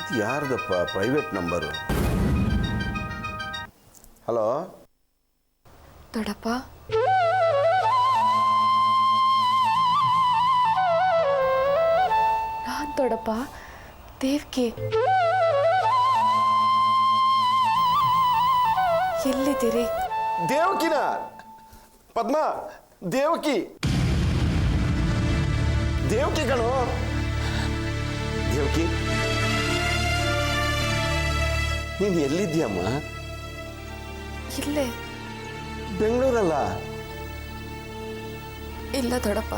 ಇದು ಯಾರ್ದಪ್ಪ private number? Hello ದೊಡ್ಡಪ್ಪ, ನಾನ್ ದೊಡ್ಡಪ್ಪ, ದೇವ್ಕಿ. ಎಲ್ಲಿದ್ದೀರಿ? ದೇವಕಿನ ಪದ್ಮ, ದೇವಕಿ ದೇವಕಿ ಕಣೋ. ದೇವಕಿ, ನೀನು ಎಲ್ಲಿದ್ಯಮ್ಮ? ಇಲ್ಲೇ. ಬೆಂಗಳೂರಲ್ಲ? ಇಲ್ಲ ದೊಡ್ಡಪ್ಪ,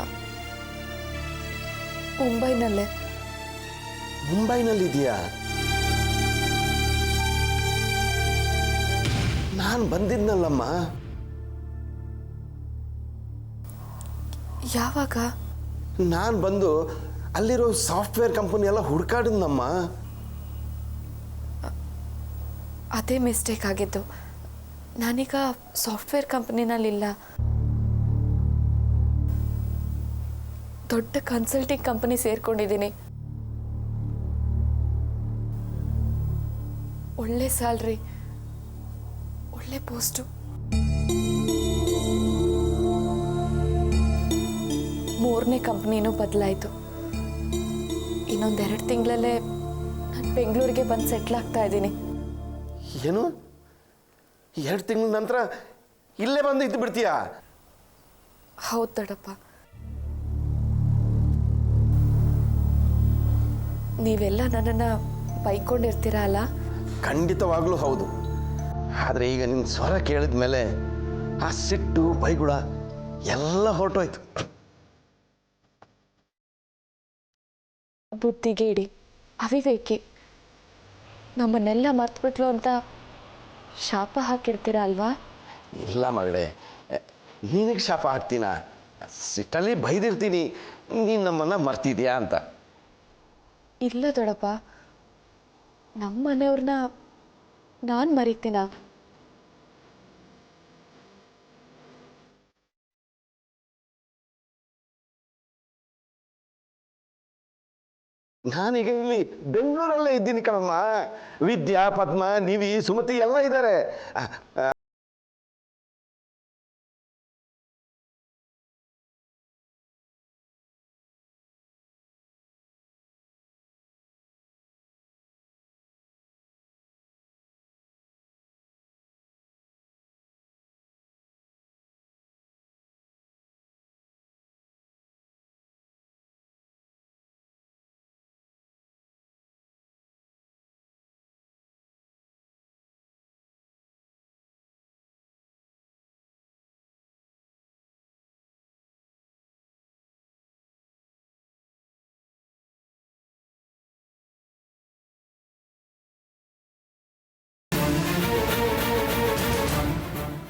ಮುಂಬೈನಲ್ಲೇ. ಮುಂಬೈನಲ್ಲಿದೆಯಾ? ನಾನು ಬಂದಿದ್ನಲ್ಲಮ್ಮ. ಯಾವಾಗ? ನಾನು ಬಂದು ಅಲ್ಲಿರೋ ಸಾಫ್ಟ್ವೇರ್ ಕಂಪನಿ ಎಲ್ಲ ಹುಡ್ಕಾಡಿದ್ನಮ್ಮ. ಅದೇ ಮಿಸ್ಟೇಕ್ ಆಗಿದ್ದು. ನಾನೀಗ ಸಾಫ್ಟ್ವೇರ್ ಕಂಪನಿನಲ್ಲಿಲ್ಲ, ದೊಡ್ಡ ಕನ್ಸಲ್ಟಿಂಗ್ ಕಂಪನಿ ಸೇರ್ಕೊಂಡಿದ್ದೀನಿ. ಒಳ್ಳೆ ಸ್ಯಾಲ್ರಿ, ಒಳ್ಳೆ ಪೋಸ್ಟು. 3ನೇ ಕಂಪ್ನಿನೂ ಬದಲಾಯಿತು. ಇನ್ನೊಂದೆರಡು ತಿಂಗಳಲ್ಲೇ ನಾನು ಬೆಂಗಳೂರಿಗೆ ಬಂದು ಸೆಟ್ಲ್ ಆಗ್ತಾ ಇದ್ದೀನಿ. ಏನು, 2 ತಿಂಗಳ ನಂತರ ಇಲ್ಲೇ ಬಂದು ಇದ್ದು ಬಿಡ್ತೀಯಾ? ಹೌದು ದೊಡ್ಡಪ್ಪ. ನೀವೆಲ್ಲ ನನ್ನನ್ನು ಬೈಕೊಂಡಿರ್ತೀರ ಅಲ್ಲ? ಖಂಡಿತವಾಗ್ಲೂ ಹೌದು. ಆದರೆ ಈಗ ನಿನ್ನ ಸ್ವರ ಕೇಳಿದ ಮೇಲೆ ಆ ಸಿಟ್ಟು ಬೈಗುಳ ಎಲ್ಲ ಹೊರಟೋಯ್ತು. ಬುದ್ಧಿಗೆ ಇಡಿ, ಅವಿವೇಕಿ, ನಮ್ಮನ್ನೆಲ್ಲ ಮರ್ತ್ಬಿಟ್ಲು ಅಂತ ಶಾಪ ಹಾಕಿರ್ತೀರ ಅಲ್ವಾ? ಇಲ್ಲ ಮಗಳೇ, ನಿನಗೆ ಶಾಪ ಹಾಕ್ತೀನ? ಸಿಟ್ಟಲ್ಲಿ ಬೈದಿರ್ತೀನಿ ನೀನು ನಮ್ಮನ್ನು ಮರ್ತಿದ್ಯಾ ಅಂತ. ಇಲ್ಲ ದೊಡ್ಡಪ್ಪ, ನಮ್ಮ ಮನೆಯವ್ರನ್ನ ನಾನು ಮರಿತೀನ? ನಾನೀಗ ಇಲ್ಲಿ ಬೆಂಗಳೂರಲ್ಲೇ ಇದ್ದೀನಿ ಕಣಮ್ಮ. ವಿದ್ಯಾ, ಪದ್ಮ, ನಿವಿ, ಸುಮತಿ ಎಲ್ಲ ಇದ್ದಾರೆ.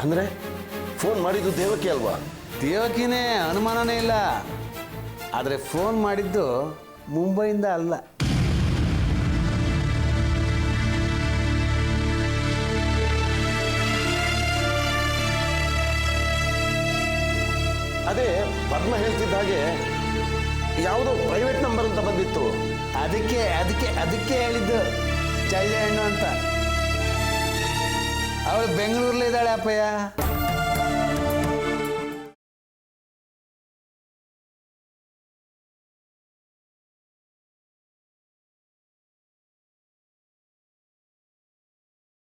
ಅಂದರೆ ಫೋನ್ ಮಾಡಿದ್ದು ದೇವಕಿ ಅಲ್ವಾ? ದೇವಕಿನೇ, ಅನುಮಾನನೇ ಇಲ್ಲ. ಆದರೆ ಫೋನ್ ಮಾಡಿದ್ದು ಮುಂಬೈಯಿಂದ ಅಲ್ಲ. ಅದೇ ಪದ್ಮ ಹೇಳ್ತಿದ್ದ ಹಾಗೆ ಯಾವುದೋ ಪ್ರೈವೇಟ್ ನಂಬರ್ ಅಂತ ಬಂದಿತ್ತು. ಅದಕ್ಕೆ ಹೇಳಿದ್ದು ಚಳ್ಳೆ ಹಣ್ಣು ಅಂತ. ಅವಳು ಬೆಂಗಳೂರಲ್ಲೇ ಇದ್ದಾಳೆ ಅಪ್ಪಯ್ಯ.